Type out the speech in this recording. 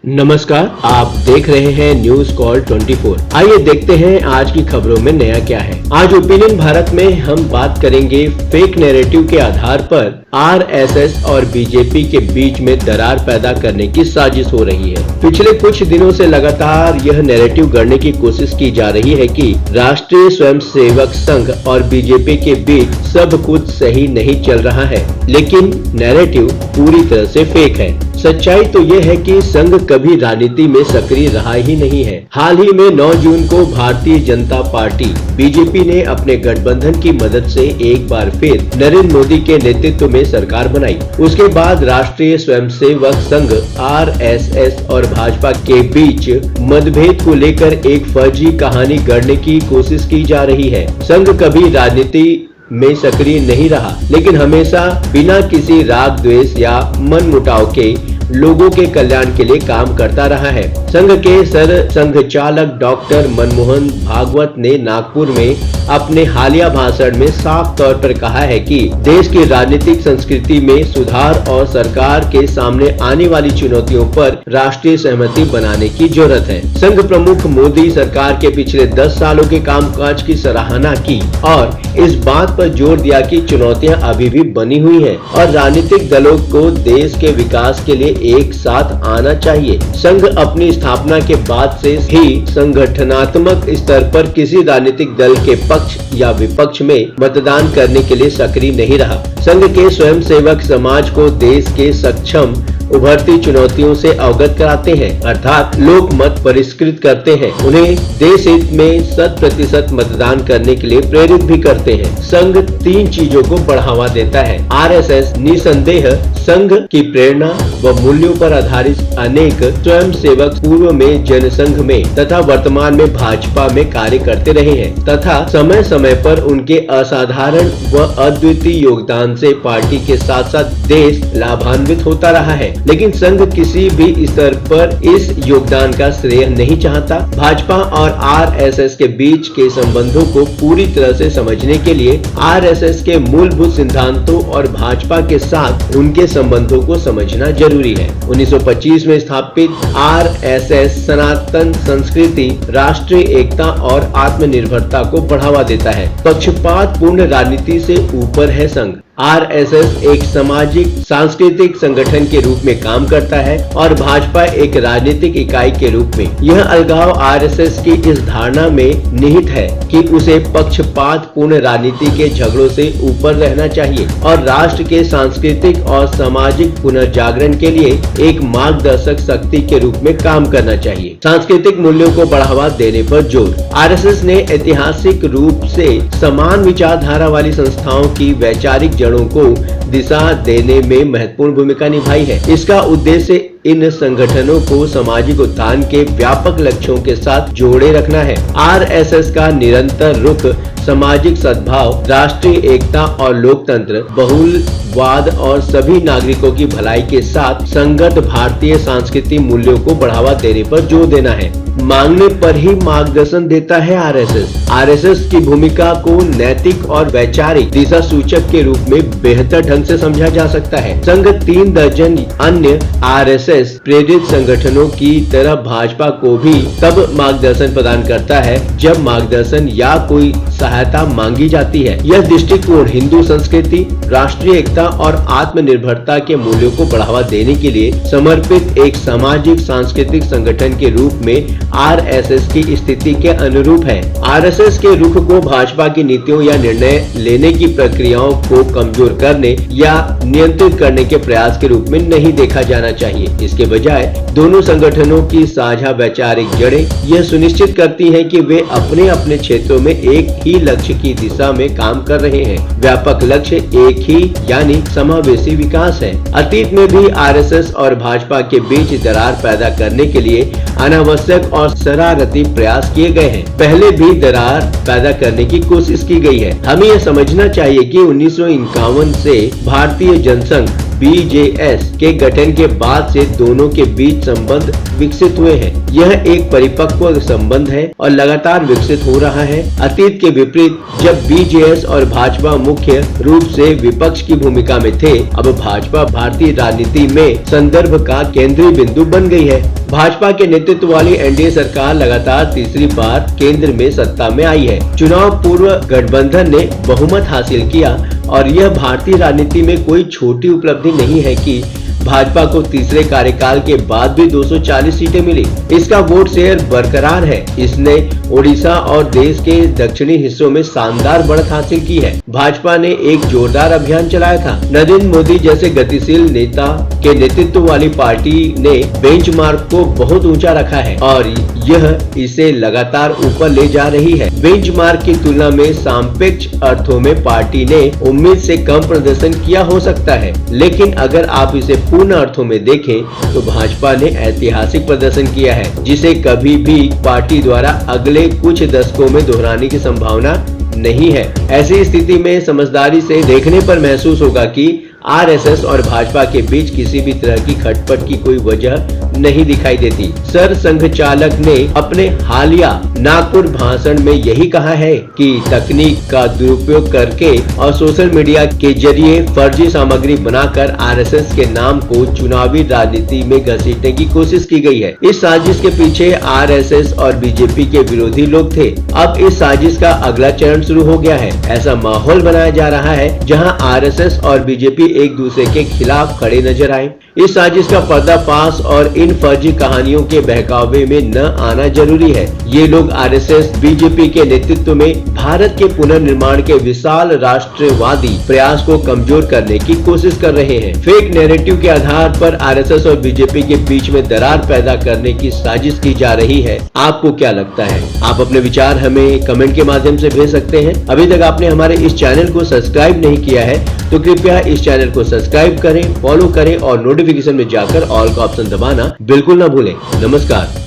नमस्कार, आप देख रहे हैं न्यूज कॉल 24। आइए देखते हैं आज की खबरों में नया क्या है। आज ओपिनियन भारत में हम बात करेंगे फेक नैरेटिव के आधार पर आरएसएस और बीजेपी के बीच में दरार पैदा करने की साजिश हो रही है। पिछले कुछ दिनों से लगातार यह नैरेटिव गढ़ने की कोशिश की जा रही है कि राष्ट्रीय स्वयंसेवक संघ और बीजेपी के बीच सब कुछ सही नहीं चल रहा है, लेकिन नैरेटिव पूरी तरह से फेक है। सच्चाई तो यह है कि संघ कभी राजनीति में सक्रिय रहा ही नहीं है। हाल ही में 9 जून को भारतीय जनता पार्टी बीजेपी ने अपने गठबंधन की मदद से एक बार फिर नरेंद्र मोदी के नेतृत्व में सरकार बनाई। उसके बाद राष्ट्रीय स्वयंसेवक संघ आरएसएस और भाजपा के बीच मतभेद को लेकर एक फर्जी कहानी गढ़ने की कोशिश की जा रही है। संघ कभी राजनीति में सक्रिय नहीं रहा, लेकिन हमेशा बिना किसी राग द्वेष या मनमुटाव के लोगों के कल्याण के लिए काम करता रहा है। संघ के संघ चालक डॉक्टर मनमोहन भागवत ने नागपुर में अपने हालिया भाषण में साफ तौर पर कहा है कि देश की राजनीतिक संस्कृति में सुधार और सरकार के सामने आने वाली चुनौतियों पर राष्ट्रीय सहमति बनाने की जरूरत है। संघ प्रमुख मोदी सरकार के पिछले 10 सालों के कामकाज की सराहना की और इस बात पर जोर दिया कि चुनौतियां अभी भी बनी हुई हैं और राजनीतिक दलों को देश के विकास के लिए एक साथ आना चाहिए। संघ अपनी स्थापना के बाद से ही संगठनात्मक स्तर पर किसी राजनीतिक दल के पक्ष या विपक्ष में मतदान करने के लिए सक्रिय नहीं रहा। संघ के स्वयंसेवक समाज को देश के सक्षम उभरती चुनौतियों से अवगत कराते हैं, अर्थात लोक मत परिष्कृत करते हैं, उन्हें देश हित में 100% मतदान करने के लिए प्रेरित भी करते हैं। संघ 3 चीजों को बढ़ावा देता है। आरएसएस निसंदेह संघ की प्रेरणा व मूल्यों पर आधारित अनेक स्वयंसेवक पूर्व में जनसंघ में तथा वर्तमान में भाजपा में कार्य करते रहे हैं तथा समय समय पर उनके असाधारण व अद्वितीय योगदान से पार्टी के साथ साथ देश लाभान्वित होता रहा है। लेकिन संघ किसी भी स्तर पर इस योगदान का श्रेय नहीं चाहता। भाजपा और आरएसएस के बीच के संबंधों को पूरी तरह से समझने के लिए आरएसएस के मूलभूत सिद्धांतों और भाजपा के साथ उनके संबंधों को समझना जरूरी है। 1925 में स्थापित आरएसएस सनातन संस्कृति, राष्ट्रीय एकता और आत्मनिर्भरता को बढ़ावा देता है। पक्षपात पूर्ण राजनीति से ऊपर है संघ। आरएसएस एक सामाजिक सांस्कृतिक संगठन के रूप में काम करता है और भाजपा एक राजनीतिक इकाई के रूप में। यह अलगाव आरएसएस की इस धारणा में निहित है कि उसे पक्षपात पूर्ण राजनीति के झगड़ों से ऊपर रहना चाहिए और राष्ट्र के सांस्कृतिक और सामाजिक पुनर्जागरण के लिए एक मार्गदर्शक शक्ति के रूप में काम करना चाहिए। सांस्कृतिक मूल्यों को बढ़ावा देने पर जोर। आरएसएस ने ऐतिहासिक रूप से समान विचारधारा वाली संस्थाओं की वैचारिक जड़ों को दिशा देने में महत्वपूर्ण भूमिका निभाई है। इसका उद्देश्य इन संगठनों को सामाजिक उत्थान के व्यापक लक्ष्यों के साथ जोड़े रखना है। आरएसएस का निरंतर रुख सामाजिक सद्भाव, राष्ट्रीय एकता और लोकतंत्र, बहुलवाद और सभी नागरिकों की भलाई के साथ संगत भारतीय सांस्कृतिक मूल्यों को बढ़ावा देने पर जोर देना है। मांगने पर ही मार्गदर्शन देता है आरएसएस। आरएसएस की भूमिका को नैतिक और वैचारिक दिशा सूचक के रूप में बेहतर ढंग से समझा जा सकता है। संघ 3 दर्जन अन्य आरएसएस प्रेरित संगठनों की तरह भाजपा को भी तब मार्गदर्शन प्रदान करता है जब मार्गदर्शन या कोई सहायता मांगी जाती है। यह दृष्टिकोण हिंदू संस्कृति, राष्ट्रीय एकता और आत्मनिर्भरता के मूल्यों को बढ़ावा देने के लिए समर्पित एक सामाजिक सांस्कृतिक संगठन के रूप में आरएसएस की स्थिति के अनुरूप है। आरएसएस के रुख को भाजपा की नीतियों या निर्णय लेने की प्रक्रियाओं को कमजोर करने या नियंत्रित करने के प्रयास के रूप में नहीं देखा जाना चाहिए। इसके बजाय दोनों संगठनों की साझा वैचारिक जड़ें यह सुनिश्चित करती हैं कि वे अपने अपने क्षेत्रों में एक ही लक्ष्य की दिशा में काम कर रहे हैं। व्यापक लक्ष्य एक ही यानी समावेशी विकास है। अतीत में भी आरएसएस और भाजपा के बीच दरार पैदा करने के लिए अनावश्यक और शरारती प्रयास किए गए हैं। पहले भी दरार पैदा करने की कोशिश की गई है। हमें यह समझना चाहिए कि 1951 से भारतीय जनसंघ बीजेएस के गठन के बाद से दोनों के बीच संबंध विकसित हुए हैं। यह एक परिपक्व संबंध है और लगातार विकसित हो रहा है। अतीत के विपरीत जब बीजेएस और भाजपा मुख्य रूप से विपक्ष की भूमिका में थे, अब भाजपा भारतीय राजनीति में संदर्भ का केंद्रीय बिंदु बन गई है। भाजपा के नेतृत्व वाली एनडीए सरकार लगातार तीसरी बार केंद्र में सत्ता में आई है। चुनाव पूर्व गठबंधन ने बहुमत हासिल किया और यह भारतीय राजनीति में कोई छोटी उपलब्धि नहीं है कि भाजपा को तीसरे कार्यकाल के बाद भी 240 सीटें मिली। इसका वोट शेयर बरकरार है। इसने ओडिशा और देश के दक्षिणी हिस्सों में शानदार बढ़त हासिल की है। भाजपा ने एक जोरदार अभियान चलाया था। नरेंद्र मोदी जैसे गतिशील नेता के नेतृत्व वाली पार्टी ने बेंचमार्क को बहुत ऊंचा रखा है और यह इसे लगातार ऊपर ले जा रही है। बेंचमार्क की तुलना में सापेक्ष अर्थों में पार्टी ने उम्मीद से कम प्रदर्शन किया हो सकता है, लेकिन अगर आप इसे पूर्ण अर्थों में देखें तो भाजपा ने ऐतिहासिक प्रदर्शन किया है, जिसे कभी भी पार्टी द्वारा अगले कुछ दशकों में दोहराने की संभावना नहीं है। ऐसी स्थिति में समझदारी से देखने पर महसूस होगा कि आरएसएस और भाजपा के बीच किसी भी तरह की खटपट की कोई वजह नहीं दिखाई देती। सर संघचालक ने अपने हालिया नागपुर भाषण में यही कहा है कि तकनीक का दुरुपयोग करके और सोशल मीडिया के जरिए फर्जी सामग्री बनाकर आरएसएस के नाम को चुनावी राजनीति में घसीटने की कोशिश की गई है। इस साजिश के पीछे आरएसएस और बीजेपी के विरोधी लोग थे। अब इस साजिश का अगला चरण शुरू हो गया है। ऐसा माहौल बनाया जा रहा है जहां आरएसएस और बीजेपी एक दूसरे के खिलाफ खड़े नजर आए। इस साजिश का पर्दाफाश और इन फर्जी कहानियों के बहकावे में न आना जरूरी है। ये लोग आरएसएस बीजेपी के नेतृत्व में भारत के पुनर्निर्माण के विशाल राष्ट्रवादी प्रयास को कमजोर करने की कोशिश कर रहे हैं। फेक नैरेटिव के आधार पर आरएसएस और बीजेपी के बीच में दरार पैदा करने की साजिश की जा रही है। आपको क्या लगता है? आप अपने विचार हमें कमेंट के माध्यम से भेज सकते हैं। अभी तक आपने हमारे इस चैनल को सब्सक्राइब नहीं किया है तो कृपया इस चैनल को सब्सक्राइब करें, फॉलो करें और नोटिफिकेशन में जाकर ऑल का ऑप्शन दबाना बिल्कुल न भूलें। नमस्कार।